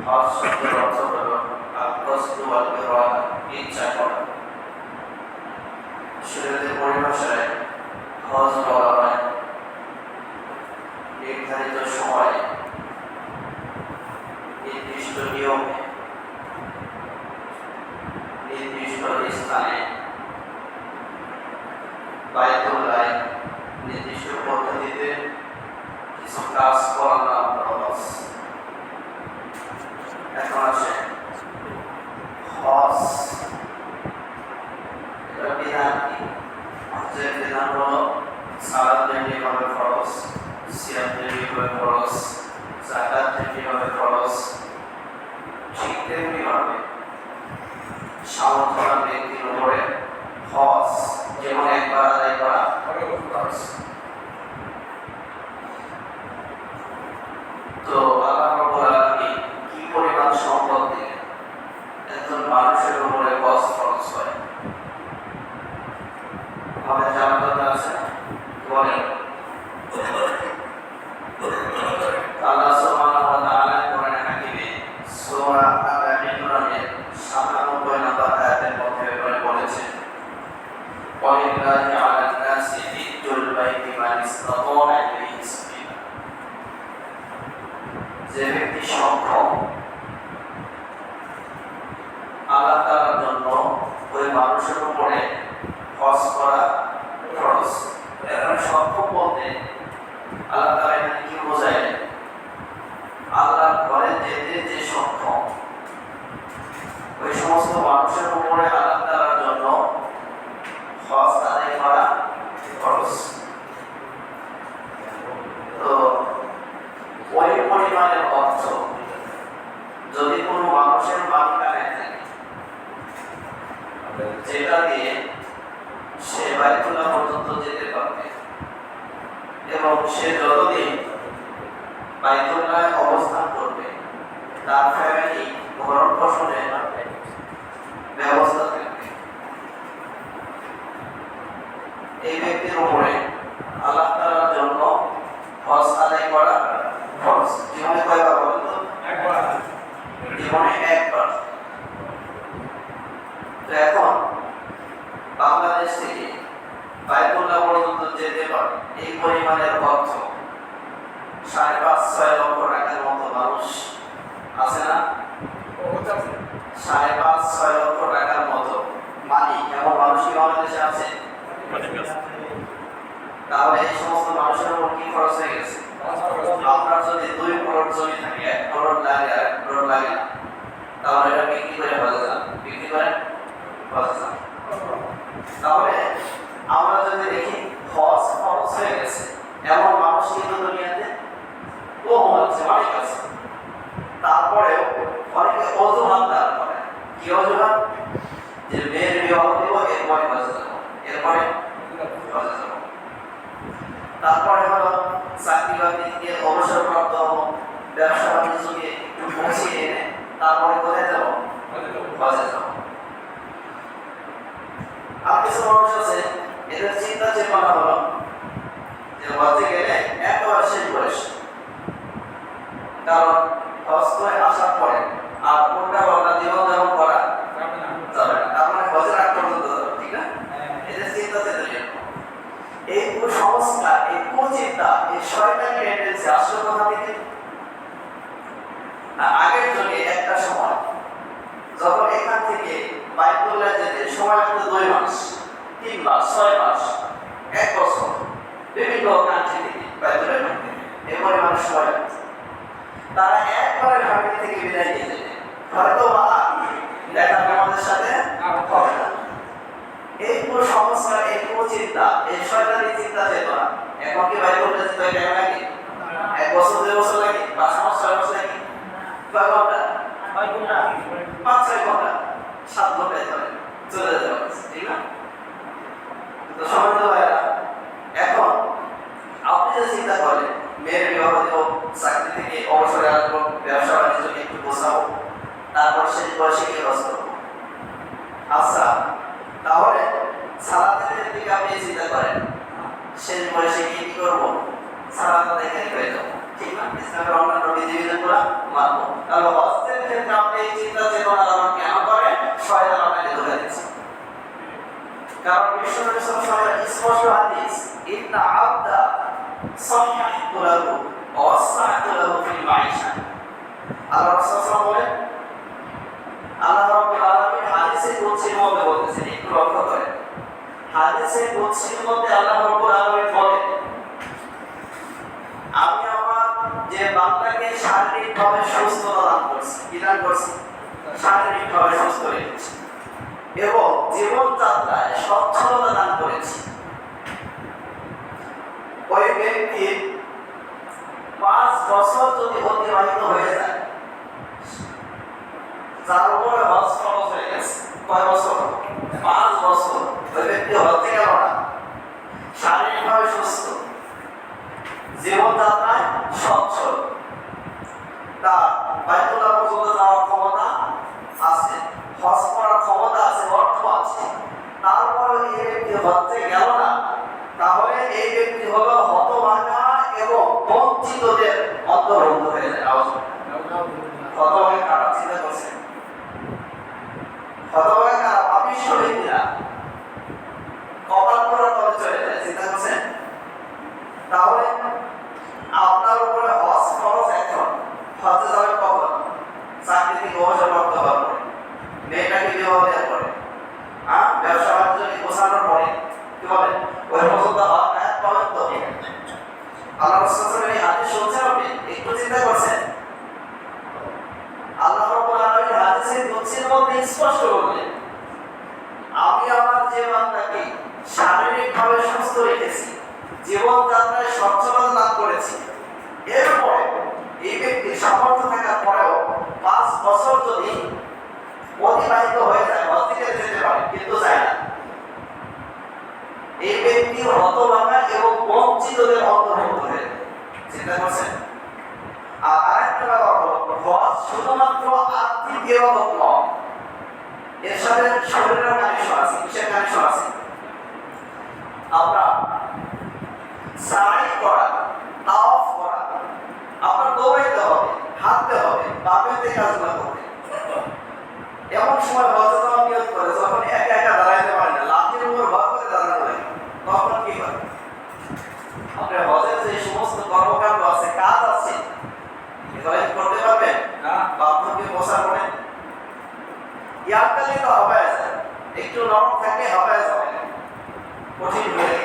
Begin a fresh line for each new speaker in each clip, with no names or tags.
হজ শব্দের অর্থ হল আল-কসদু ওয়াল ইরাদা, ইচ্ছা করা। শরীয়তের পরিভাষায় হজ বলা হয় নির্ধারিত সময়ে নির্দিষ্ট নিয়মে নির্দিষ্ট স্থানে বায়তুল্লাহ নির্দিষ্ট পদ্ধতিতে কিছু কাজ করার নাম হজ। এখন আসে হজ এর বিধান কি? হজের বিধান হলো সালাত যেমনিভাবে ফরজ, সিয়াম যেমনিভাবে ফরজ, যাকাত যেমনিভাবে ফরজ, ঠিক তেমনিভাবে সামর্থ্যবান ব্যক্তির উপরে হজ যেমন একবার আদায় করা ফরজ। তো আল্লাহ রাব্বুল আলামিন কি পরিমাণ সম্পদ দিলেন একজন মানুষের উপরে হজ ফরজ হয়? আমাদের জানার দরকার আছে। বলেন আল্লাহ সুবহানাহু ওয়া তাআলা কোরআনে হাকিমে সূরা আল ইমরানের ৯৭ নম্বর আয়াতের মধ্যে বলেছেন, ওয়ালিল্লাহি আলান নাসি হিজ্জুল বাইতি মান ইসতাতাআ ইলাইহি সাবিলা। যে ব্যক্তি সক্ষম, আল্লাহ তাআলার জন্য ওই মানুষের উপরে হজ করা ফরজ। এখন সক্ষম বলতে আল্লাহ তাআলা এখানে কি বোঝায়? আল্লাহর ঘরে যেতে যে সক্ষম, ওই সমস্ত মানুষের উপরে আল্লাহ তাআলার জন্য হজ আদায় করা ফরজ। তো ওই পরিমাণের অর্থ যদি কোনো মানুষের মালিকানায় থাকে, যেটা দিয়ে সে বাইতুল্লাহ পর্যন্ত যেতে পারবে এবং সে যতদিন বাইতুল্লাহ অবস্থান করবে তার ফ্যামিলি ভরণ পোষণের ব্যবস্থা থাকবে, এই ব্যক্তির উপরে আল্লাহ তাআলার জন্য হজ আদায় করা ফরজ। জীবনে কয়বার বলেন তো? একবার। জীবনে একবার। তো এখন বাংলাদেশ থেকে বাইতুল্লাহ পর্যন্ত যেতে পারে এই পরিমাণের অর্থ ৫.৫-৬ লক্ষ টাকার মতো মানুষ আছে না? ৫.৫-৬ লক্ষ টাকার মতো মালিক এমন মানুষ কি বাংলাদেশে আছে? তাহলে এই সমস্ত মানুষের উপর কি খরচ হয়ে গেছে? আপনার যদি ২ করোড় জমি থাকে, ১ করোড় লাগে আর ১ করোড় লাগে না, তাহলে এটা বিক্রি করে হয়ে যান, বিক্রি করে হয়ে যান। তাহলে আমরা যদি দেখি হজ খরচ হয়ে গেছে এমন মানুষ কিন্তু দুনিয়াতে বহু আছে, অনেক আছে। তারপরেও অনেকে অজুহাত দাঁড় করে। কি অজুহাত? যে মেয়ের বিবাহ দিব, এরপরে হজে যাবো, এরপরে হজে যাবো। তারপরে হলো চাকরি বাকরি থেকে অবসরপ্রাপ্ত হবো, ব্যবসা বাণিজ্যকে একটু পৌঁছিয়ে এনে তারপরে কোথায় যাবো? হজে যাবো। আর কিছু মানুষ আছে, এদের চিন্তা চেতনা হলো যে হজে গেলে একবার শেষ বয়স, কারণ হজ করে আসার পরে আর কোনটা আমরা জীবন যাপন করা যাবে না, তার মানে হজের আগ পর্যন্ত যাবে, ঠিক না? এদের চিন্তা চেতনা, এই কুসংস্কার, এই কুচিন্তা, এই শয়তানি টেন্ডেন্সি আসলে কোথা থেকে? আগের যুগে একটা সময় যখন এখান থেকে বাইতুল্লাহ যেতে সময় লাগতো ২ মাস, ৩ মাস, ৬ মাস, ১ বছর, বিভিন্ন কান্ট্রি থেকে বাইতুল্লাহ ঢুকতে এরপরে মানুষ সময় লাগতো। তারা একবারে ফ্যামিলি থেকে বিদায় নিয়ে যেতে, হয়তো দেখা আমাদের সাথে হবে না। এই কুসংস্কার, এই কুচিন্তা, এই শয়তানি চিন্তা চেতনা এখন কি বাইতুল্লাহ যেতে টাইম লাগে? ১ বছর, ২ বছর লাগে, ৫ মাস, ৬ মাস লাগে? কয় ঘন্টা? ৫-৬ ঘন্টা, ৭ ঘন্টায় চলে যাবে, ঠিক না? তো সম্মানিত ভাইরা, এখন আপনি যে চিন্তা করেন মেয়ের বিবাহ দেব, চাকরি থেকে অবসরে আসবো, ব্যবসা বাণিজ্যকে একটু বোঝাবো, তারপর শেষ বয়সে গিয়ে হজ করবো। আচ্ছা, তাহলে সালাতের দিকে আপনি চিন্তা করেন, শেষ বয়সে গিয়ে কি করবো? সালাত দেখে হয়ে যাবো, ঠিক না? ইসলামের অন্যান্য বিধিবিধানগুলো মানবো। তাহলে হজ সাহহাহতু লাহু ওয়া ওয়াসআতু লাহু ফিল মাঈশা। আল্লাহ রাসূল সাল্লাল্লাহু আলাইহি ওয়াসাল্লাম আল্লাহ রাব্বুল আলামিন হাদিসে কুদসির মধ্যে বলতেছেন, একটু লক্ষ্য করেন। হাদিসে কুদসির মধ্যে আল্লাহ রাব্বুল আলামিন বলেন, আমি আমার যে বান্দাকে শারীরিকভাবে সুস্থতা দান করছি, কি দান করছি? শারীরিকভাবে সুস্থ রেখেছি এবং জীবনযাত্রায় সচ্ছলতা দান করেছি। ওই ব্যক্তির 5 বছর যদি অতিবাহিত হয়ে যায়, যার উপরে হজ ফরজ হয়ে গেছে, কয় বছর? 5 বছর। ওই ব্যক্তি হজে গেল না, শারীরিকভাবে সুস্থ, জীবনযাত্রায় সচ্ছল, তার বাইতুল্লাহ পর্যন্ত যাওয়ার ক্ষমতা আছে, হজ করার ক্ষমতা আছে, অর্থ আছে, তারপরে এই ব্যক্তি হজে গেল না, তাহলে এই ব্যক্তি হলো হতভাগা এবং বঞ্চিতদের অন্তর্ভুক্ত হয়ে যায়। হতভাগা কারা? চিন্তা করছেন? হতভাগা কারা? অবিশ্ব ব্যক্তিরা কপাল পোড়া তলে চলে যায়। চিন্তা করছেন? তাহলে আপনার উপরে হজ ফরজ এখন, হজে যাবে কখন? চাকরি থেকে অবসর প্রাপ্ত হওয়ার পরে, মেয়েটাকে বিবাহ দেওয়ার পরে, ব্যবসা বাণিজ্য গোছানোর পরে, কি বলে ওই পর্যন্ত হজ আয়াত পাবেন তো? আল্লাহ রাসূল সাল্লাল্লাহু আলাইহি ওয়াসাল্লাম এই হাদিস শুনছেন আপনি? একটু চিন্তা করছেন? আল্লাহ রাব্বুল আলামিন হাদিসে কুদসির মধ্যে স্পষ্ট বললেন, আমি আমার যে বান্দাকে শারীরিকভাবে সুস্থ রেখেছি, জীবনযাত্রায় সচ্ছলতা দান করেছি, এরপরে এই ব্যক্তির সামর্থ্য থাকার পরেও 5 বছর যদি অতিবাহিত হয়ে যায়, হজে যেতে পারে কিন্তু যায় না, এই ব্যক্তি হতভাগা এবং বঞ্চিতদের অন্তর্ভুক্ত হয়ে যায়। চিন্তা করছেন? আর আরেকটা ব্যাপার হলো, হজ শুধুমাত্র আর্থিক ইবাদত নয়, এর সাথে শরীরের কানেকশন আছে। কিসের কানেকশন আছে? আমরা সাই করা, তাওয়াফ করা, আপনার দৌড়াইতে হবে, হাঁটতে হবে, বাপেতে কাজগুলো করতে। এমন সময় হজে যাওয়ার নিয়ত করে যখন একা একা দাঁড়াইতে পারে না, লাঠির উপর ভর করে দাঁড়ানো হয়, তখন কি করে? আপনার হজের যে সমস্ত কর্মকাণ্ড আছে, কাজ আছে, এগুলো করতে পারবেন না? বাপকে বসা করে ইয়ারকালে তো হবে, একটু নরম থাকে, হবে যাবে কঠিন হয়ে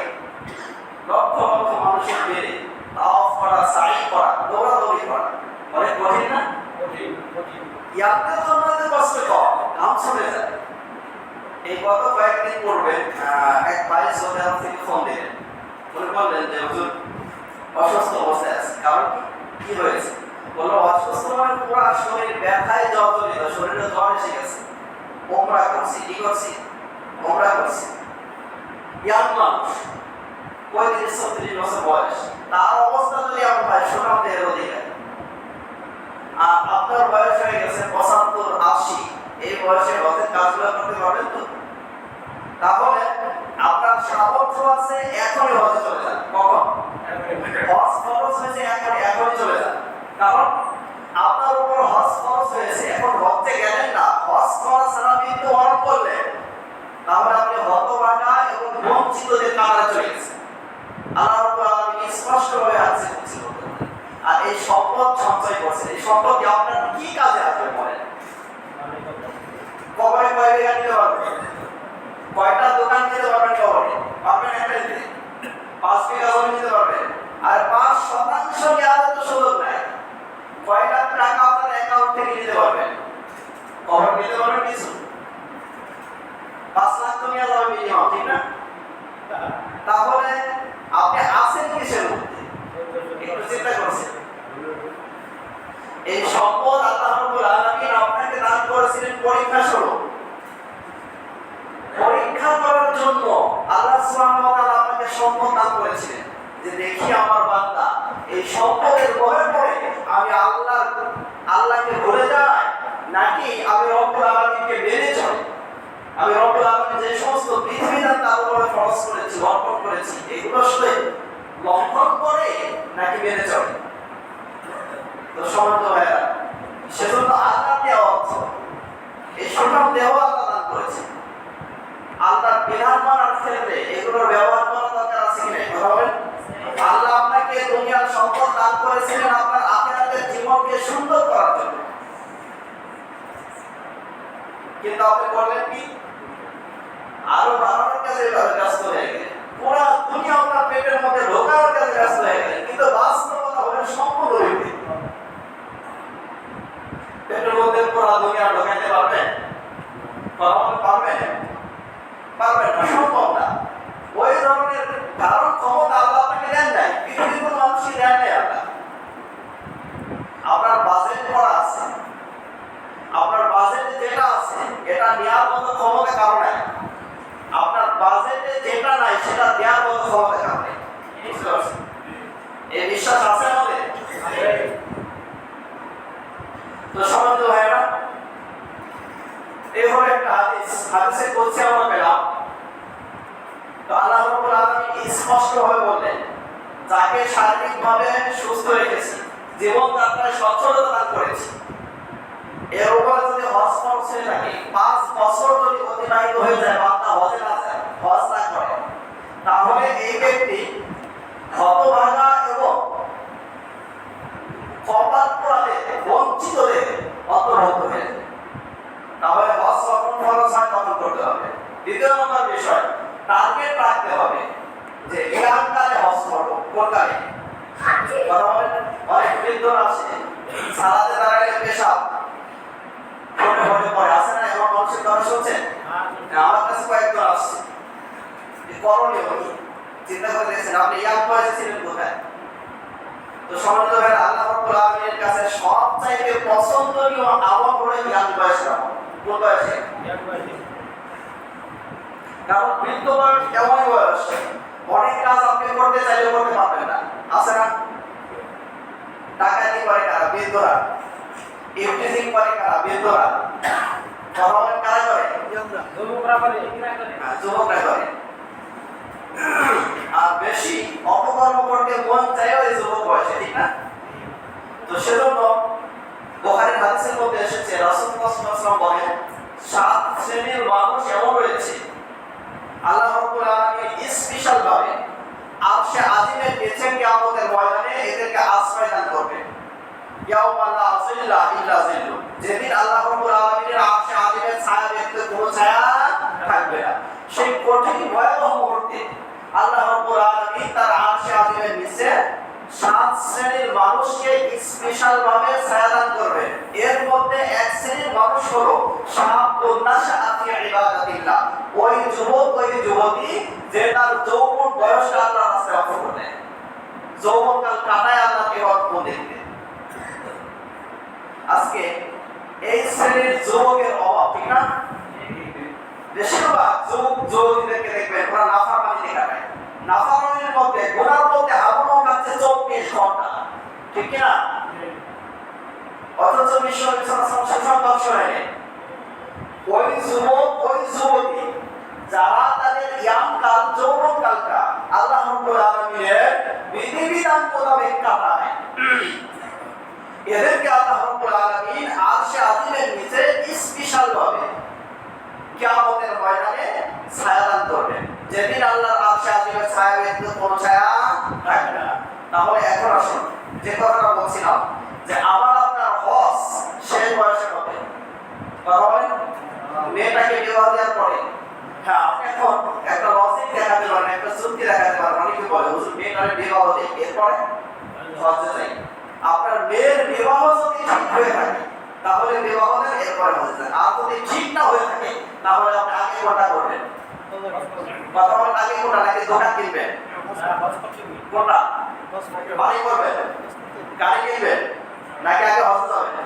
লক্ষ লক্ষ মানুষের বেড়ে তাওয়াফ করা, সাই করা, দৌড়াদৌড়ি করা অনেক কঠিন না? ইয়ারকাল জন্য তো কষ্ট কম, কাম চলে যায়। এই গত কয়েকদিন পূর্বে এক ভাই সৌদি আরব থেকে ফোন দিলেন, উনি বললেন যে হুজুর অসুস্থ অবস্থায় আছে। কারণ কি হয়েছে? বললো অসুস্থ মানে পুরো শরীর ব্যথায় জর্জরিত, শরীরে জ্বর এসে গেছে। ওমরা করছি, কি করছি? ওমরা করছি। ইয়াং মানুষ, 35-36 বছর বয়স, তার অবস্থা যদি আমার ভাই সুনাম দেহের অধিকার, আর আপনার বয়স হয়ে গেছে 75-80, এই বয়সে হজের কাজগুলো করতে পারবেন তো? তাহলে আপনার সামর্থ্য আছে, এখনই হজে চলে যান। কখন? হজ ফরজ হয়েছে এখনই চলে যান। কারণ আপনার উপর হজ ফরজ হয়েছে, এখন হজে গেলেন না, হজ করা ছাড়া মৃত্যু বরণ করলেন, তাহলে আপনি হতভাগা এবং বঞ্চিতদের কাতারে চলে গেছেন। আল্লাহ রাব্বুল আলামিন স্পষ্টভাবে আছে বলছেন, আর এই সম্পদ সঞ্চয় করছেন, এই সম্পদ আপনার কি কাজে আসবে বলেন? কবরে কয় বিঘা নিতে পারবেন? কয়টা দোকান নিতে পারবেন? কবরে পারবেন একটা নিতে? 5 বিঘা জমি নিতে পারবেন? আর 5% নেওয়ার তো সুযোগ নাই। কয় লাখ টাকা আপনার অ্যাকাউন্ট থেকে নিতে পারবেন? কবর নিতে পারবেন কিছু? 5 লাখ তো নেওয়া যাবে মিনিমাম, ঠিক না? তাহলে আপনি আছেন কিসের মধ্যে? একটু চিন্তা করছেন। এই সম্পদ আল্লাহ রাব্বুল আলামিন আপনাকে দান করেছিলেন পরীক্ষা স্বরূপ। পরীক্ষা করার জন্য আল্লাহ সুবহানাহু ওয়া তাআলা আপনাকে সম্পদ দান করেছিলেন, যে দেখি আমার বান্দা এই সম্পদের ভয়ে পড়ে আমি আল্লাহকে ভুলে যাই, নাকি আমি রব্বুল আলামিনকে মেনে চলি। আমি রব্বুল আলামিন যে সমস্ত বিধিবিধান তার উপরে ফরজ করেছি, অর্পণ করেছি, এগুলো সে লঙ্ঘন করে নাকি মেনে চলে। তো সমান্ত ভাইরা, সেজন্য আল্লাহ দেওয়া অর্থ, এই সুনাম দেওয়া আল্লাহ দান করেছে। আল্লাহর বিধান মানার ক্ষেত্রে এগুলোর ব্যবহার করা দরকার আছে কিনা? কথা বলেন। আল্লাহ আপনাকে কিন্তু আপনি করলেন কি আরো বাড়ানোর কাছে ব্যস্ত হয়ে গেলেন, পুরা দুনিয়া আপনার পেটের মধ্যে ঢোকানোর কাছে ব্যস্ত হয়ে গেলেন, কিন্তু বাস্তবতা হলেন সম্পূর্ণ বিপরীত। পেটের মধ্যে পুরা দুনিয়া ঢোকাইতে পারবেন? পারবেন? পারবেন না, সম্ভব না। ওই ধরনের কারণ ক্ষমতা আল্লাহ আপনাকে দেন নাই, পৃথিবীর কোনো মানুষই দেন নাই আল্লাহ। আপনার বাজেট করা আছে, আপনার বাজেটে যেটা আছে এটা নেওয়ার মতো ক্ষমতা কারো নাই, আপনার বাজেটে যেটা নাই সেটা দেওয়ার মতো ক্ষমতা কারো নাই। বুঝতে পারছেন? এই বিশ্বাস আছে আমাদের? তো সম্মানিত ভাইরা, এই হলো একটা হাদিসে বলছে আমরা পেলাম। তো আল্লাহ রাব্বুল আলামিন স্পষ্টভাবে বললেন, যাকে শারীরিকভাবে সুস্থ রেখেছি, জীবনযাত্রায় সচ্ছলতা দান করেছি, এর উপরে যদি হজ ফরজ হয়ে থাকে, 5 বছর যদি অতিবাহিত হয়ে যায়, বান্দা হজে না যায়, হজ না করে, তাহলে এই ব্যক্তি হতভাগা এবং কপাল পোড়াতে বঞ্চিতদের অন্তর্ভুক্ত হয়ে যাবে। তাহলে হজ যখন ফরজ হয় তখন করতে হবে। দ্বিতীয় নম্বর বিষয়, টার্গেট রাখতে হবে যে এখানকারে হজ করবো, কোনকালে। কথা বলেন, অনেক বৃদ্ধ আছে সালাতে দাঁড়ালে পেশাব ফোটে ফোটে পড়ে, আছে না এমন মানুষের কথা শুনছেন? আমার কাছে কয়েকজন আসছে, করণীয় কি চিন্তা করে দেখছেন? আপনি ইয়াং বয়সে ছিলেন কোথায়? তো সম্মানিত ভাই, আল্লাহ রাব্বুল আলামিনের কাছে সবচাইতে পছন্দনীয় আমল হলো ইয়াং বয়সের আমল। কোন বয়সে? ইয়াং বয়সে। কারণ বৃদ্ধ বয়স এমন বয়স, অনেক কাজ আপনি করতে চাইলে করতে পারবেন না, আছে না? ডাকাতি করে কারা? বৃদ্ধরা। ইফটিজিং করে কারা? বৃদ্ধরা। কথা কারা করে? যুবকরা করে। যুবকরা করে। আর বেশি অপকর্ম করতে মন চায় ওই যুবক বয়সে, ঠিক না? তো সেজন্য বুখারীর হাদিসের মধ্যে এসেছে, রাসূলুল্লাহ সাল্লাল্লাহু আলাইহি ওয়াসাল্লাম বলেন, 7 শ্রেণীর মানুষ এমন রয়েছে আল্লাহ রাব্বুল আলামিন স্পেশাল ভাবে আরশে আজিমের নিচে কিয়ামতের ময়দানে এদেরকে আশ্রয় দান করবেন। ইয়াউমা লা যিল্লা ইল্লা যিল্লু, যেদিন আল্লাহ রাব্বুল আলামিনের আরশে আজিমের ছায়া ব্যতীত কোনো ছায়া থাকবে না। সেই কঠিন ভয়াবহ মুহূর্তে আল্লাহ রাব্বুল আলামিন তার আরশে আজিমের নিচে 7 শ্রেণীর মানুষকে স্পেশাল ভাবে ছায়া দান করবেন। এর মধ্যে এক শ্রেণীর মানুষ হলো শাবুন নাশআ ফি ইবাদাতিল্লাহ, ওই যুবক ওই যুবতী যে তার যৌবন বয়সে আল্লাহর রাস্তায় অর্পণ করে, যৌবনকাল কাটায় আল্লাহকে অর্পণ দেখবে। আজকে এই শ্রেণীর যুবকের অভাব, ঠিক না? বেশিরভাগ যুবক যুবতীদেরকে দেখবেন ওরা নাফরমানিতে কাটায়, নাফরমানির মধ্যে গুনার মধ্যে আগুনও কাটছে 24 ঘন্টা, ঠিক কি না? অথচ বিশ্ব সংবাদ ওই যুবক ওই যুবতী যারা তাদের ইয়াং কাল যৌবন কালটা আল্লাহ রাব্বুল আলামিনের বিধিবিধান মোতাবেক কাটায়, এদেরকে আল্লাহ রাব্বুল আলামিন আরশে আজিমের নিচে স্পেশাল ভাবে কিয়ামতের ময়দানে ছায়া দান করবেন, যেদিন আল্লাহর আরশে আজিমের ছায়া ব্যতীত কোনো ছায়া থাকবে না। তাহলে এখন আসুন যে কথাটা বলছিলাম যে আমার আপনার হজ শেষ বয়সে হবে, তাহলে মেয়েটাকে বিবাহ দেওয়ার পরে, হ্যাঁ আপনি এখন একটা লজিক দেখাতে পারেন, একটা যুক্তি দেখাতে পারেন। অনেকে বলে হুজুর মেয়েটাকে বিবাহ দেই, এরপরে হজে যাই। আপনার মেয়ের বিবাহ যদি ঠিক হয়ে থাকে তাহলে বিবাহ দেন, এরপরে হজে যান। আর যদি ঠিক না হয়ে থাকে তাহলে আপনি আগে কোনটা করবেন? কথা বলেন, আগে কোনটা? নাকি দোকান কিনবেন? কোনটা? বাড়ি করবেন, গাড়ি কিনবেন, নাকি আগে হজে যাবেন?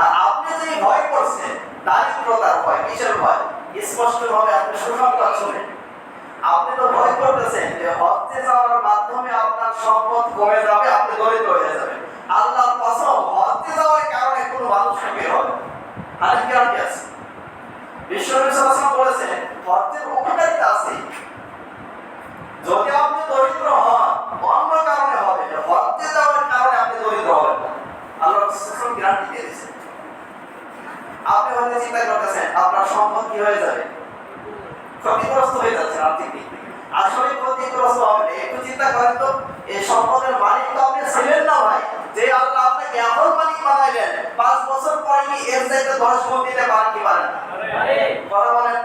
আর আপনি যে ভয় করছেন দারিদ্রতার ভয়, কিসের ভয়? স্পষ্ট ভাবে আপনি সুসংবাদ শুনেন। আপনি তো ভয় করতেছেন যে হজে যাওয়ার মাধ্যমে আপনার সম্পদ কমে যাবে, আপনি দরিদ্র হয়ে যাবেন। আল্লাহর কসম, হজে যাওয়ার কারণে কোনো মানুষ বের হবে আর গ্যারান্টি আছে। বিশ্বনবী সাল্লাল্লাহু আলাইহি ওয়াসাল্লাম বলেছেন হজের উপকারিতা আছে। যদি আপনি দরিদ্র হন অন্য কারণে হবে, হজে যাওয়ার কারণে আপনি দরিদ্র হবেন না। আল্লাহ রাসূল গ্যারান্টি দিয়ে দিয়েছেন। আপনি হয়তো চিন্তা করতেছেন আপনার সম্পদ কি হয়ে যাবে, ক্ষতিগ্রস্ত হয়ে যাচ্ছে আর্থিক দিক থেকে। আসলে ক্ষতিগ্রস্ত হবে না, একটু চিন্তা করেন তো, এই সম্পদের মালিক তো আপনি ছিলেন না ভাই, যে আল্লাহ আপনাকে এখন মালিক বানাইলেন, 5 বছর পরে কি এর চাইতে 10 গুণ দিতে পারেন কি পারেন না? কথা বলেন।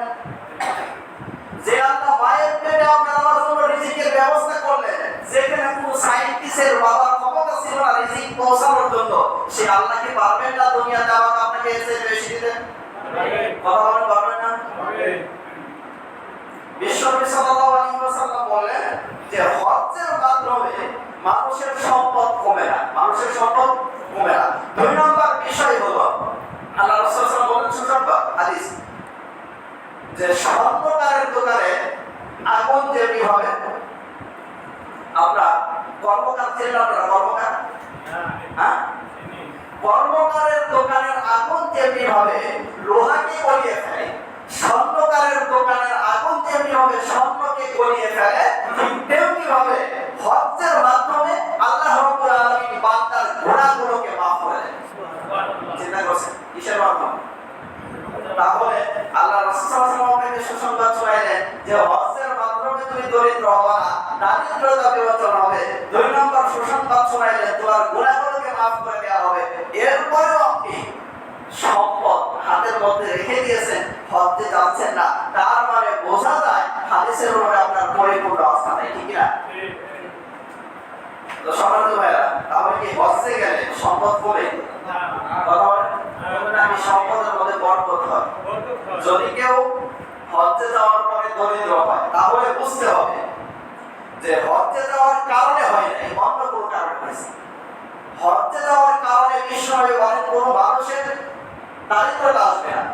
যে আল্লাহ মায়ের পেটে আপনার আমার জন্য রিজিকের ব্যবস্থা করলেন, যেখানে কোনো সায়েন্টিস্টের বাবার ক্ষমতা ছিল না রিজিক পৌঁছানোর জন্য, সে আল্লাহ কি পারবেন না দুনিয়াতে আমাকে আপনাকে এসে বেশি দিতে? কথা বলেন, পারবেন না? বিশ্বনবী সাল্লাল্লাহু আলাইহি ওয়াসাল্লাম বলেন যে হজ্জের মাধ্যমে মানুষের সম্পদ কমে না, মানুষের সম্পদ কমে না। দুই নম্বর বিষয় হলো আল্লাহ রাসূল সাল্লাল্লাহু আলাইহি ওয়াসাল্লাম বলেন সুসংবাদ হাদিস যে স্বর্ণকারের দোকানে আগুন যেমনি হবে, আমরা কর্মকার ছিলেন, আপনারা কর্মকার, হ্যাঁ, কর্মকারের দোকানের আগুন যেমনি হবে লোহাকে গলিয়ে ফেলে, স্বর্ণকারের দোকানের আগুন যেমনি হবে স্বর্ণকে গলিয়ে ফেলে, তেমনি ভাবে হজ্জের মাধ্যমে আল্লাহ রাব্বুল আলামিন বান্দার গুনাহগুলোকে মাফ করে দেন। চিন্তা করছেন কিসের মাধ্যমে? তাহলে আল্লাহ রাসূল সাল্লাল্লাহু আলাইহি ওয়াসাল্লাম সুসংবাদ শোনালেন যে হজ্জের মাধ্যমে তুমি দরিদ্র হবে না, দারিদ্রতা বিমোচন হবে। দুই নম্বর সুসংবাদ শোনালেন তোমার গুনাহগুলোকে মাফ করে দেওয়া হবে। এরপরেও আপনি সম্পদ হাতের মধ্যে রেখে দিয়েছেন, হজ্জে যাচ্ছেন না, তার মানে বোঝা যায় হাদিসের উপরে আপনার পরিপূর্ণ আস্থা নেই, ঠিক না? তো সম্মানিত ভাইরা, তাহলে কি হজ্জে গেলে সম্পদ কমে? কথা বলেন, আমি সম্পদের মধ্যে বরকত হয়। যদি কেউ হজ্জে যাওয়ার পরে দরিদ্র হয়, তাহলে বুঝতে হবে যে হজ্জে যাওয়ার কারণে হয় নাই, অন্য কোনো কারণে হয়েছে। হজ্জে যাওয়ার কারণে বিশ্বনবী বলেন কোনো মানুষের দারিদ্রতা আসবে না।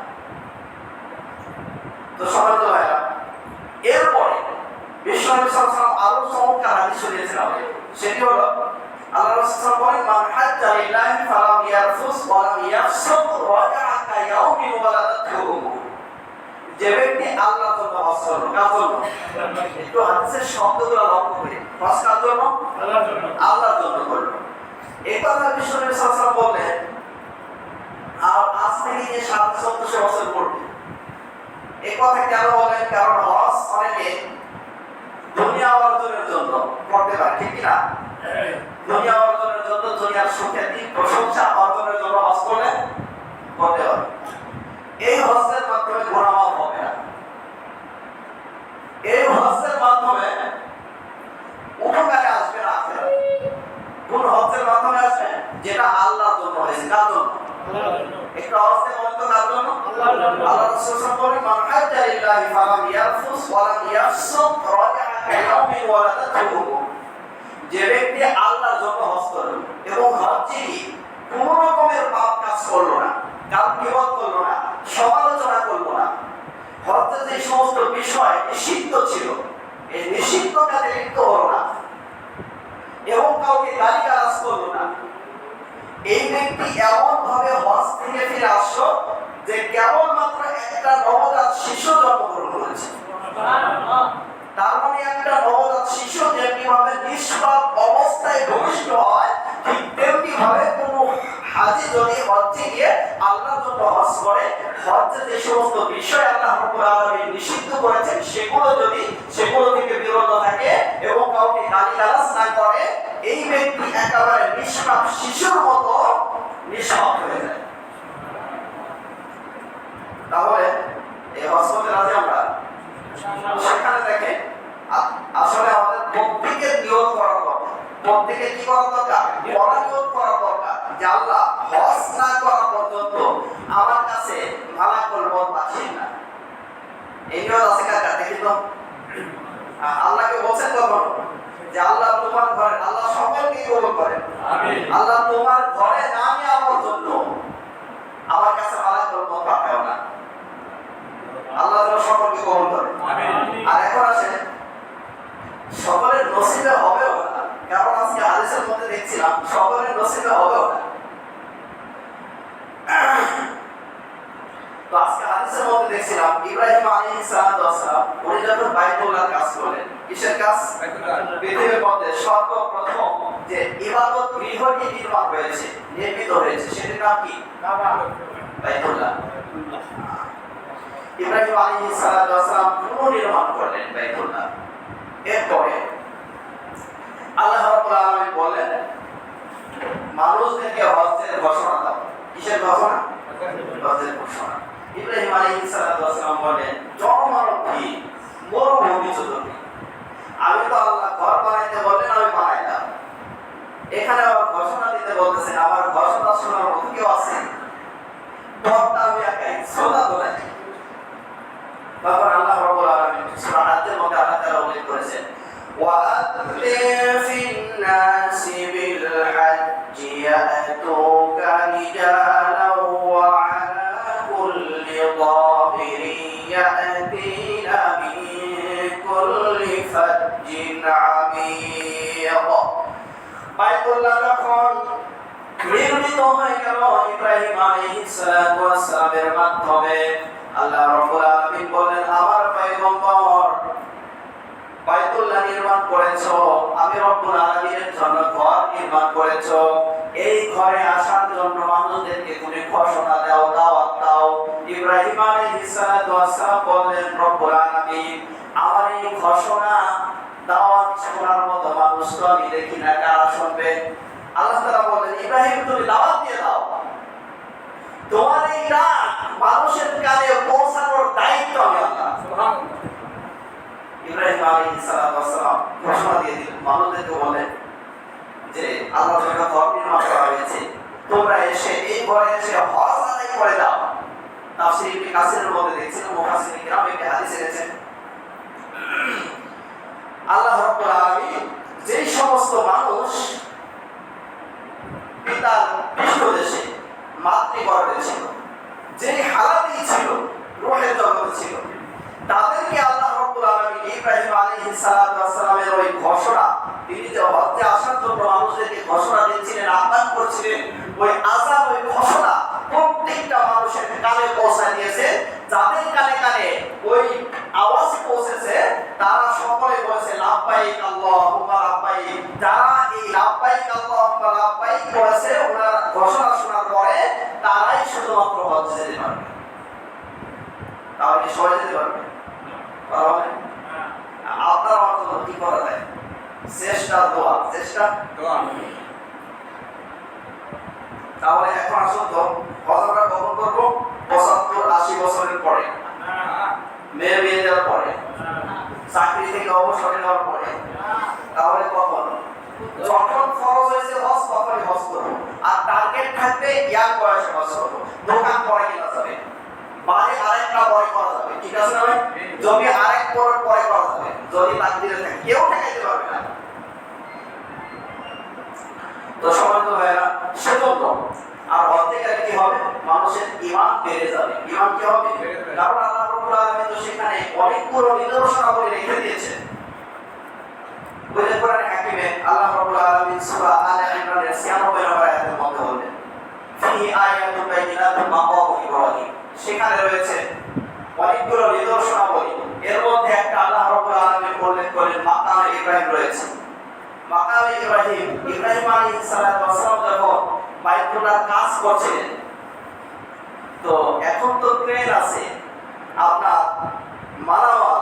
তো সম্মানিত ভাইরা, এরপরে বিশ্বনবী সাল্লাল্লাহু আলাইহি ওয়াসাল্লাম আরো চমৎকার হাদিস শুনিয়েছেন আমাদের। সেটি হলো আল্লাহ রাসূল সাল্লাল্লাহু আলাইহি ওয়াসাল্লাম বলেন মান হাজ্জা লিল্লাহি ফালাম ইয়ারফুস ওয়া লাম ইয়াফসুক রাজা'a কায়াউমিন ওয়ালাদাতহু। যে ব্যক্তি আল্লাহর জন্য হজ করলো, কার জন্য? একটু হাদিসের শব্দগুলো লক্ষ্য করি। হজ কার জন্য? আল্লাহর জন্য। আল্লাহর জন্য করলো। এই কথা বিশ্বনবী সাল্লাল্লাহু আলাইহি ওয়াসাল্লাম বললেন আর আজ থেকে যে 1400 বছর পূর্বে। এই কথা কেন বলেন? কারণ হজ অনেকে দুনিয়া অর্জনের জন্য করতে পারে, ঠিক কি না? দুনিয়া অর্জনের জন্য, দুনিয়ার সুখ্যাতি প্রশংসা অর্জনের জন্য হজ করলে করতে হবে। এই হজের মাধ্যমে গুনাহ মাফ হবে না। এই হজের মাধ্যমে উপকারে আসবে না আখিরাতে। কোন হজের মাধ্যমে আসবে? যেটা আল্লাহর জন্য হয়েছে। কার জন্য? আল্লাহর জন্য। একটু আওয়াজে বলেন তো কার জন্য? আল্লাহর জন্য। আল্লাহ রাসূল সাল্লাল্লাহু আলাইহি ওয়াসাল্লাম বলেন মান হাজ্জা লিল্লাহি ফালাম ইয়ারফুস ওয়া লাম ইয়াফসুক রাজা'a কায়াউমিন ওয়ালাদাতহু। যে ব্যক্তি আল্লাহর জন্য হজ করলো এবং হজ্জে কোনো রকমের পাপ কাজ করলো না, কারো বিপদ করলো না, সমালোচনা করলো না, হজ্জে যে সমস্ত বিষয় নিষিদ্ধ ছিল এই নিষিদ্ধ কাজে লিপ্ত হলো না এবং কাউকে গালিগালাজ করলো না, এই ব্যক্তি এমন ভাবে হজ থেকে ফিরে আসলো যে কেবলমাত্র একটা নবজাত শিশু জন্মগ্রহণ করেছে। তার মানে একটা নবজাত শিশু যেমনি ভাবে নিষ্পাপ অবস্থায় ভূমিষ্ঠ হয়, ঠিক তেমনি ভাবে কোন হাজী যদি হজ্জে গিয়ে আল্লাহর জন্য হজ করে, হজ্জে যে সমস্ত বিষয় আল্লাহ রাব্বুল আলামিন নিষিদ্ধ করেছেন সেগুলো থেকে বিরত থাকে এবং কাউকে গালিগালাজ না করে, এই ব্যক্তি একেবারে নিষ্পাপ শিশুর মতো নিষ্পাপ হয়ে যায়। তাহলে এই হজ করতে রাজি আমরা? সেখানে দেখেন আসলে আমাদের প্রত্যেকের নিয়ত করা দরকার। প্রত্যেকে কি করা দরকার? বড় নিয়ত করা দরকার যে আল্লাহ হজ না করা পর্যন্ত আমার কাছে মালাকুল মউত আসেন না। এই নিয়ত আছে কার? দেখি তো আল্লাহকে বলছেন কখনো যে আল্লাহ তোমার ঘরে, আল্লাহ সকলকে কবুল করেন, আমিন। আল্লাহ তোমার ঘরে না আমি আমার জন্য আমার কাছে মালাকুল মউত পাঠাও না। আল্লাহ যেন সকলকে কবুল করেন, আমিন। আর এখন আসে সকলের নসিবে হবেও না, কারণ আজকে হাদিসের মধ্যে দেখছিলাম সকলের নসিবে হবেও না। তো আজকে হাদিসের মধ্যে দেখছিলাম ইব্রাহিম আলাইহিস সালাম উনি যখন বাইতুল্লাহর কাজ করলেন, কিসের কাজ? পৃথিবীর মধ্যে সর্বপ্রথম যে ইবাদত গৃহটি নির্মিত হয়েছে সেটির নাম কি? বাইতুল্লাহ। ইব্রাহিম আলাইহিস সালাম পুনর্নির্মাণ করলেন বাইতুল্লাহ। এরপরে আল্লাহ রাব্বুল আলামিন বললেন মানুষদেরকে হজ্জের ঘোষণা দাও। কিসের ঘোষণা? হজ্জের ঘোষণা। ইব্রাহিম আলাইহিস সালাম বলেন, জনমানব ভিড়, মরুভূমি চতুর্দিকে, আমি তো আল্লাহ ঘর বানাইতে বললেন, আমি বানাইলাম। এখানে আবার ঘোষণা দিতে বলতেছেন, আমার ঘোষণা শোনার মতো কেউ আছে? ঘরটা আমি একাই, শ্রোতা তো নাই। তখন আল্লাহ রাব্বুল আলামিন সূরা হাজ্জের মধ্যে আল্লাহ তাআলা উল্লেখ করেছেন, وَأَذِّن فِي النَّاسِ بِالْحَجِّ يَأْتُوكَ رِجَالًا وَعَلَى كُلِّ ضَامِرٍ يَأْتِينَ مِن كُلِّ فَجٍّ عَمِيقٍ। বাইতুল্লাহ যখন নির্মিত হয়ে গেল ইব্রাহিম আলাইহিস সালামের মাধ্যমে, আল্লাহ রাব্বুল আলামিন বলেন, আমার পয়গম্বর বাইতুল্লাহ নির্মাণ করেছো, আমি রব্বুল আলামিনের জন্য ঘর নির্মাণ করেছো, এই ঘরে আসার জন্য মানুষদেরকে তুমি ঘোষণা দাও, দাওয়াত দাও। ইব্রাহিম আলাইহিস সালাম বললেন, রব্বুল আলামিন, আমার এই ঘোষণা দাওয়াত শোনার মতো মানুষ তো আমি দেখি না, কারা শুনবে? আল্লাহ তাআলা বললেন, ইব্রাহিম তুমি দাওয়াত দিয়ে দাও, তোমার এই ডাক মানুষের কানে পৌঁছানোর দায়িত্ব আমি আল্লাহ। সুবহানাল্লাহ। ইব্রাহিম আলাইহিস সালাম ঘোষণা দিয়ে দিলেন, মানুষদেরকে বলেন যে আল্লাহর জন্য ঘর নির্মাণ করা হয়েছে, তোমরা এসে এই ঘরে এসে হজ আদায় করে দাও। তাফসীর ইবনে কাসিরের মধ্যে দেখছেন, মুফাসসিরিন কিরাম একটা হাদিস এনেছেন, আল্লাহ রাব্বুল আলামিন যেই সমস্ত মানুষ পিতার পৃষ্ঠদেশে মাতৃগর্ভে ছিল, যেই হালাতেই ছিল, রূহের জগতে ছিল, তাদেরকে আল্লাহ রাব্বুল আলামিন ইব্রাহিম আলাইহিস সালামের ওই ঘোষণা, তিনি যে হজ্জে আসার জন্য মানুষদেরকে ঘোষণা দিচ্ছিলেন, আহ্বান করছিলেন, ওই আযান, ওই ঘোষণা প্রত্যেকটা মানুষের কানে পৌঁছায় দিয়েছে। যাদের কানে কানে ওই আওয়াজ পৌঁছেছে তারা সকলে বলেছে লাব্বাইক আল্লাহুম্মা লাব্বাইক। যারা এই লাব্বাইক আল্লাহুম্মা লাব্বাইক বলেছে, ওনার ঘোষণা শোনার পরে তারাই শুধুমাত্র হজ্জে যেতে পারবে। তাহলে সবাই যেতে পারবে? পারবে? আপনার অর্থ কি করা যায়? চেষ্টা, দোয়া, চেষ্টা, দোয়া। তাহলে এখন আসুন তো, হজ আমরা কখন করবো? ৭৫-৮০ বছরের পরে, মেয়ের বিয়ে দেওয়ার পরে, চাকরি থেকে অবসর নেওয়ার পরে। তাহলে কখন? যখন খরচ হয়েছে হজ, তখনই হজ করবো। আর টার্গেট থাকবে ইয়াং বয়সে হজ করবো। দোকান পরে কেনা যাবে, বাড়ি আরেকটা পরে করা যাবে, ঠিক আছে না ভাই? জমি আরেক পরে করা যাবে, যদি তাকদীরে থাকে, কেউ ঠেকাইতে পারবে না। তো সবাই তো ভাইরা, সেজন্য আর হজ্জে গেলে কি হবে? মানুষের ঈমান বেড়ে যাবে। ঈমান কি হবে? কারণ আল্লাহ রাব্বুল আলামিন তো সেখানে অনেকগুলো নিদর্শনাবলী রেখে দিয়েছেন। কোরআন হাকিমে আল্লাহ রাব্বুল আলামিন সূরা আলে ইমরানের ৯৬ নম্বর আয়াতের মধ্যে বলেন, ফিহি আয়াতুন বাইয়িনাতুন মাকামু ইব্রাহিম। সেখানে রয়েছে অনেকগুলো নিদর্শনাবলী। এর মধ্যে একটা আল্লাহ রাব্বুল আলামিন উল্লেখ করেন, মাকামে ইব্রাহিম রয়েছে। মাকামে ইব্রাহিম, ইব্রাহিম আলাইহিস সালাম যখন বাইতুল্লাহর কাজ করছিলেন, তো এখন তো ক্রেন আছে, আপনার মালামাল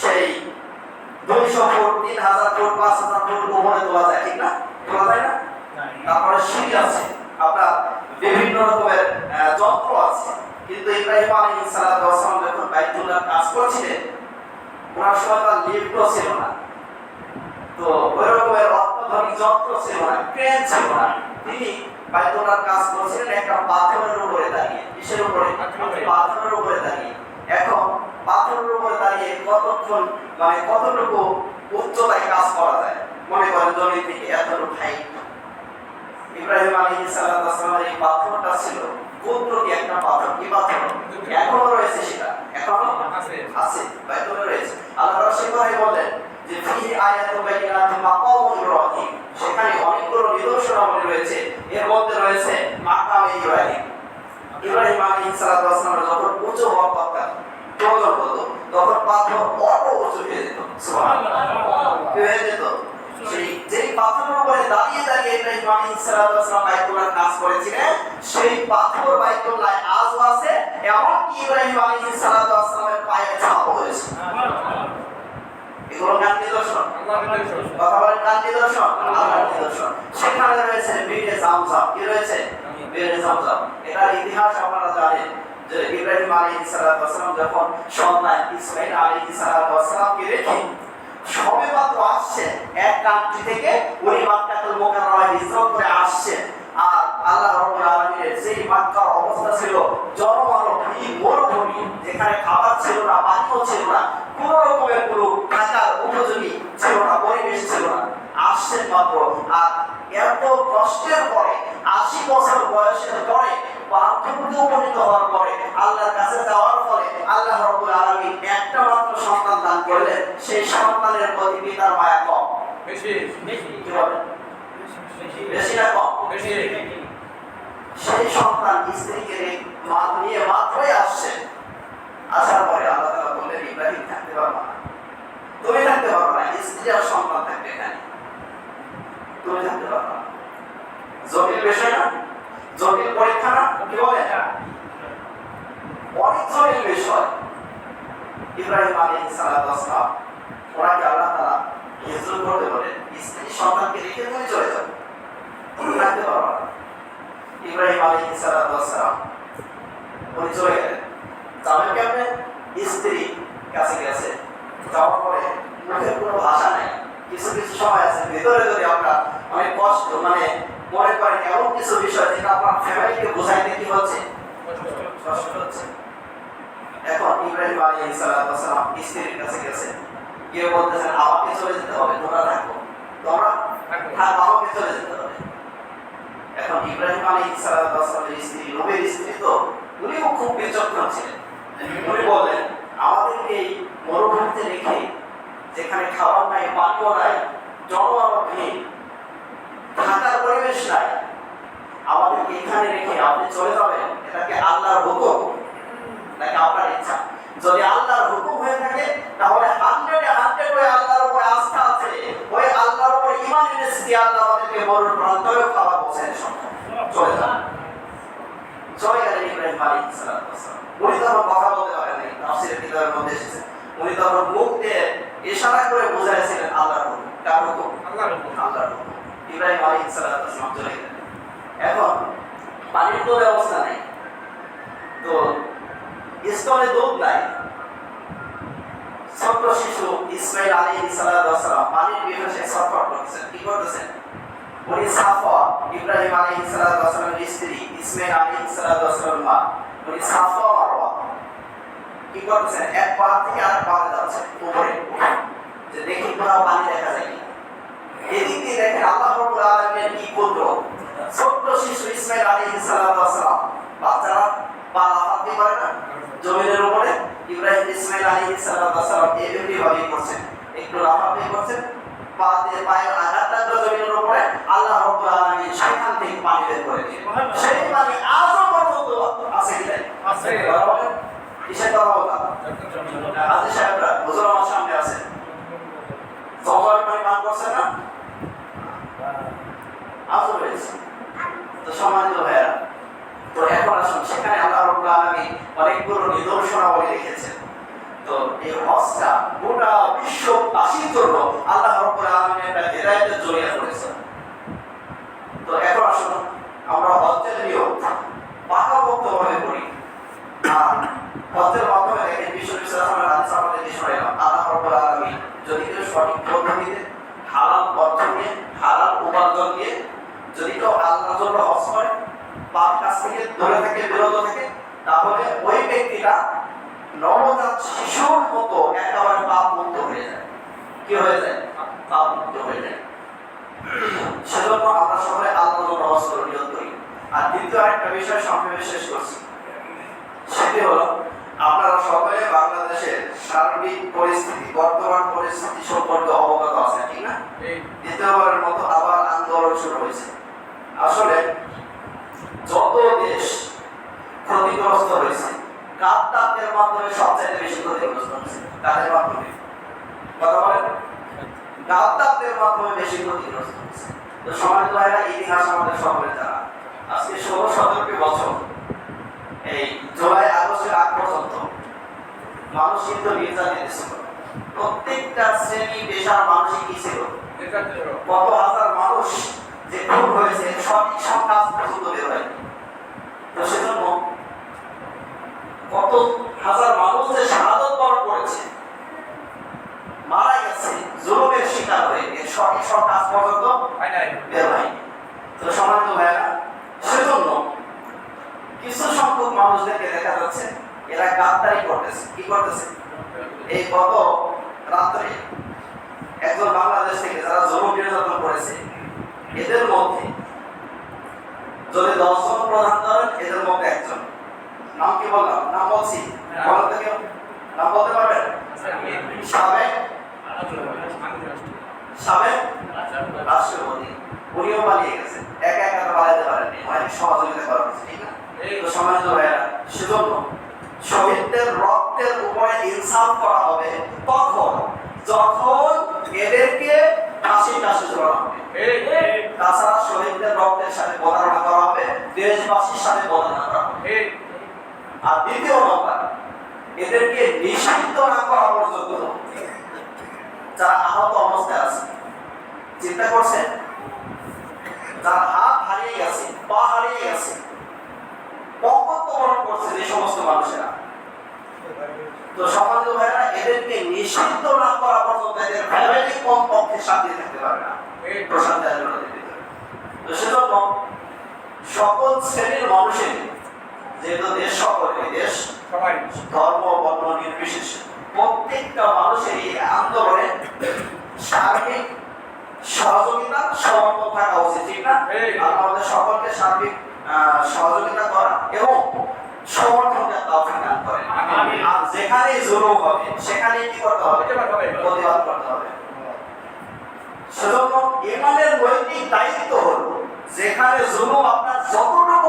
সেই ২০০ ফুট, ৩০০০ ফুট, ৫০০০ ফুট উপরে তোলা যায়, ঠিক না? তোলা যায় না? তারপরে সিঁড়ি আছে, আপনার বিভিন্ন রকমের যন্ত্র আছে। কিন্তু ইব্রাহিম আলাইহিস সালাম যখন বাইতুল্লাহর কাজ করছিলেন, ওনার সময় তার লিফটও ছিল না, তো ওই রকমের অত্যাধুনিক যন্ত্র ছিল না, ক্রেন ছিল না। তিনি বাইতুল্লাহর কাজ করছিলেন একটা পাথরের উপরে দাঁড়িয়ে। কিসের উপরে? পাথরের উপরে দাঁড়িয়ে। এখন পাথরের উপরে দাঁড়িয়ে কতক্ষণ, মানে কতটুকু উচ্চতায় কাজ করা যায়? মনে করেন জমি থেকে এতটুকু হাইট। ইব্রাহিম আলাইহিস সালামের এই পাথরটা ছিল কুদরতি একটা পাথর। কি পাথর? এখনো রয়েছে, সেটা এখনো আছে, বাইতুল্লাহ রয়েছে। আল্লাহ রাসূল বলেন যে ফিহি আয়াতুন বাইয়িনাতুন মাকামু ইব্রাহিম, সেখানে অনেকগুলো নিদর্শনাবলী রয়েছে। এর মধ্যে রয়েছে মাকামে ইব্রাহিম। ইব্রাহিম আলাইহিস সালামের যখন উঁচু হওয়ার দরকার, প্রয়োজন হতো, তখন পাথর অত উঁচু হয়ে যেত। সুবহানাল্লাহ, কি হয়ে যেত? যেই পাথরের উপরে দাঁড়িয়ে দাঁড়িয়ে ইব্রাহিম আলাইহিস সালাম বাইতুল্লাহর কাজ করেছিলেন, সেই পাথর বাইতুল্লাহ আজও আছে। এমনকি ইব্রাহিম আলাইহিস সালামের পায়ের ছাপও হয়েছে। এগুলো কার নিদর্শন? কথা বলেন, কার নিদর্শন? আল্লাহর নিদর্শন। সেখানে রয়েছে বীরে জামজাম। কি রয়েছে? বীরে জামজাম। এটার ইতিহাস আপনারা জানেন যে ইব্রাহিম আলাইহিস সালাম যখন সন্তান ইসমাঈল আলাইহিস সালামকে রেখে সবে মাত্র আসছেন এক কান্ট্রি থেকে, উনি মক্কাতুল মুকাররমায় হিজরত করে আসছেন। আর আল্লাহ রাব্বুল আলামিনের সেই মক্কার অবস্থা ছিল জনমানবহীন মরুভূমি, যেখানে খাবার ছিল না, পানিও ছিল না, কোনো রকমের কোনো থাকার উপযোগী ছিল না, পরিবেশ ছিল না। আসছেন মাত্র, আর এত কষ্টের পরে ৮০ বছর বয়সের পরে বার্ধক্যে উপনীত হওয়ার পরে আল্লাহর কাছে যাওয়ার পরে আল্লাহ রাব্বুল আলামিন একটা মাত্র সন্তান দান করলেন। সেই সন্তানের প্রতি পিতার মায়া কম বেশি কি বলেন? বেশি না কম? বেশি। সেই সন্তান স্ত্রীকে নিয়ে মাত্রই আসছেন। আসার পরে আল্লাহ তাআলা বললেন, ইব্রাহিম থাকতে পারবে না, তুমি থাকতে পারবে না, স্ত্রী আর সন্তান থাকবে এখানে, তুমি থাকতে পারবে না। জটিল বিষয় না? জটিল পরীক্ষা না? কি বলেন? অনেক জটিল বিষয়। ইব্রাহিম আলাইহিস সালাম ওনাকে আল্লাহ তাআলা হিজরত করতে বলেন, স্ত্রী সন্তানকে রেখে তুমি চলে যাও, তুমি থাকতে পারবে না। ইব্রাহিম আলাইহিস সালাম উনি চলে গেলেন। যাবেন কেমনে? স্ত্রী কাছে গেছে, যাওয়ার পরে মুখের কোনো ভাষা নেই। কিছু কিছু সময় আছে ভিতরে যদি আমরা অনেক কষ্ট মনে করেন এমন কিছু বিষয় যেটা আপনার ফ্যামিলিকে বোঝাইতে কি হচ্ছে, কষ্ট হচ্ছে। এখন ইব্রাহিম আলাইহিস সালাম স্ত্রীর কাছে গেছে, গিয়ে বলতেছেন, আমাকে চলে যেতে হবে, তোমরা থাকো, তোমরা আমাকে চলে যেতে হবে। এখন ইব্রাহিম আলাইহিস সালামের স্ত্রী, নবীর স্ত্রী তো, উনিও খুব বিচক্ষণ ছিলেন। উনি বললেন, আমাদেরকে এই মরুভূমিতে রেখে, যেখানে খাবার নাই, পানিও নাই, জনমানবহীন, থাকার পরিবেশ নাই, আমাদেরকে এখানে রেখে আপনি চলে যাবেন, এটা কি আল্লাহর হুকুম নাকি আপনার ইচ্ছা? যদি আল্লাহর হুকুম হয়ে থাকে তাহলে 100% ওই আল্লাহর উপর আস্থা আছে, ওই আল্লাহর উপর ঈমান এনেছে, আল্লাহ আমাদেরকে মরুর প্রান্তরে খাবার পৌঁছায় চলে যান। চলে গেলেন ইব্রাহিম আলাইহিস সালাম। উনি তখন কথা বলতে পারেন নাই, তাফসীরের কিতাবের মধ্যে এসেছে, উনি তখন মুখ দিয়ে ইশারা করে বুঝাইছিলেন আল্লাহর হুকুম। কার হুকুম? আল্লাহর হুকুম। আল্লাহর হুকুম। ইব্রাহিম আলাইহিস সালাম চলে গেলেন। এখন পানির তো ব্যবস্থা নেই, তো স্তনে দুধ নাই। ছোট্ট শিশু ইসমাঈল আলাইহিস সালাম পানির পিপাসায় ছটফট করতেছেন। কি করতেছেন? উনি সাফা, ইব্রাহিম আলাইহিস সালামের স্ত্রী, ইসমাঈল আলাইহিস সালামের মা, উনি সাফা মারওয়া কি করতেছেন? এক পাহাড় থেকে আরেক পাহাড়ে যাচ্ছেন উপরে, যে দেখি কোথাও পানি দেখা যায় কি। এদিক দিয়ে দেখেন আল্লাহ রাব্বুল আলামিনের কি কুদরত। ছোট্ট শিশু ইসমাঈল আলাইহিস সালাম, বাচ্চারা পা লাফাতে পারে না জমিনের উপরে, ইব্রাহিম ইসমাঈল আলাইহিস সালাম এমনি ভাবে করছেন, একটু লাফাতে করছেন, পা দিয়ে পায়ের আঘাত লাগলো জমিনের উপরে, আল্লাহ রাব্বুল আলামিন সেখান থেকে পানি বের করে দিলেন। সেই পানি আজও পর্যন্ত আছে কি নাই? আছে। কিসের কথা বলা? আজি সাহেবরা হুজুর আমার সামনে আছে, জমজমের পানি পান করছেন না? আজও রয়েছে। তো সম্মানিত ভাইয়েরা, তো এখন আসুন, সেখানে আল্লাহ রাব্বুল আলামিন অনেকগুলো নিদর্শনাবলী রেখেছেন। তো এই হজটা গোটা বিশ্ববাসীর জন্য আল্লাহ রাব্বুল আলামিন একটা হেদায়েতের জরিয়া করেছেন। তো এখন আসুন আমরা হজ্জের নিয়ম পাকাপোক্তভাবে করি। আর হজ্জের মাধ্যমে দেখেন বিশ্ব বিশ্লেষণের হাদিস আমাদেরকে শোনালাম, আল্লাহ রাব্বুল আলামিন যদি কেউ সঠিক পদ্ধতিতে হালাল অর্থ নিয়ে, হালাল উপার্জন দিয়ে যদি কেউ আল্লাহর জন্য হজ করে, পাপ কাজ থেকে দূরে থেকে, বিরত থেকে, তাহলে ওই ব্যক্তিটা নবজাত শিশুর মতো একেবারে পাপ মুক্ত হয়ে যায়। কি হয়ে যায়? পাপ মুক্ত হয়ে যায়। সেজন্য আমরা সবাই আল্লাহর জন্য হজ করে নিয়ত করি। আর দ্বিতীয় আরেকটা বিষয় সংক্ষেপে শেষ করছি, সেটি হলো আপনারা সকলে বাংলাদেশের সার্বিক পরিস্থিতি, বর্তমান পরিস্থিতি সম্পর্কে অবগত আছেন, ঠিক না? দ্বিতীয়বারের মতো আবার আন্দোলন শুরু হয়েছে। আসলে যত দেশ ক্ষতিগ্রস্ত হয়েছে, গাদ্দারদের মাধ্যমে সবচেয়ে বেশি ক্ষতিগ্রস্ত হয়েছে। তাদের মাধ্যমে কথা বলেন, গাদ্দারদের মাধ্যমে বেশি ক্ষতিগ্রস্ত হয়েছে। তো সমাজ ভাইরা, ইতিহাস আমাদের সকলের জানা। আজকে 16-17 বছর, এই জুলাই আগস্টের আগ পর্যন্ত মানুষ কিন্তু নির্যাতিত ছিল। প্রত্যেকটা শ্রেণী পেশার মানুষই কি ছিল? কত হাজার মানুষ যে খুন হয়েছে, সঠিক সংখ্যা পর্যন্ত বের হয়নি। তো সেজন্য কত হাজার মানুষ যে শাহাদত বরণ করেছে, মারা গেছে জুলুমের শিকার হয়ে, এর সঠিক সংখ্যা আজ পর্যন্ত বের হয়নি। তো সম্মানিত ভাইয়েরা, সেজন্য কিছু সংখ্যক মানুষদেরকে দেখা যাচ্ছে এরা গাদ্দারি করতেছে। কি করতেছে? এই গত রাত্রে একজন বাংলাদেশ থেকে যারা জুলুম নির্যাতন করেছে, এদের মধ্যে যদি 10 জন প্রধান ধরেন, এদের মধ্যে একজন, নাম কি বললাম? নাম বলছি, বলেন তো কেউ নাম বলতে পারবেন? সাবেক রাষ্ট্রপতি, উনিও পালিয়ে গেছে, একা একা তো পালাতে পারেননি, অনেক সহযোগিতা করা হয়েছে, ঠিক না? তো সম্মানিত ভাইয়েরা, সেজন্য শহীদদের রক্তের উপরে ইনসাফ করা হবে তখন যখন এদেরকে ফাঁসির কাছে ঝোলানো হবে। তাছাড়া শহীদদের রক্তের সাথে প্রতারণা করা হবে, দেশবাসীর সাথে প্রতারণা করা হবে। আর দ্বিতীয় নম্বর, এদেরকে নিষিদ্ধ না করা পর্যন্ত যারা আহত অবস্থায় আছে, চিন্তা করছেন, যারা হাত হারিয়ে গেছে, পা হারিয়ে গেছে, বরণ করছে যে সমস্ত মানুষেরা, তো সম্মানিত ভাইরা, এদেরকে নিষিদ্ধ না করা পর্যন্ত এদের ফ্যামিলি কমপক্ষে শান্তি থাকতে পারে না প্রশান্তি আন্দোলনের ভিতরে। তো সেজন্য সকল শ্রেণীর মানুষের, যেহেতু দেশ সকলের দেশ, ধর্ম বর্ণ নির্বিশেষে প্রত্যেকটা মানুষের এই আন্দোলনে সার্বিক সহযোগিতা সমর্থন থাকা উচিত, ঠিক না? আমাদের সকলকে সার্বিক সহযোগিতা করা এবং সমর্থনের তৌফিক দান করেন। আর যেখানে জুলুম হবে সেখানে কি করতে হবে? প্রতিবাদ করতে হবে। সেজন্য ইমানের নৈতিক দায়িত্ব হলো যেখানে জুলুম আপনার যতটুকু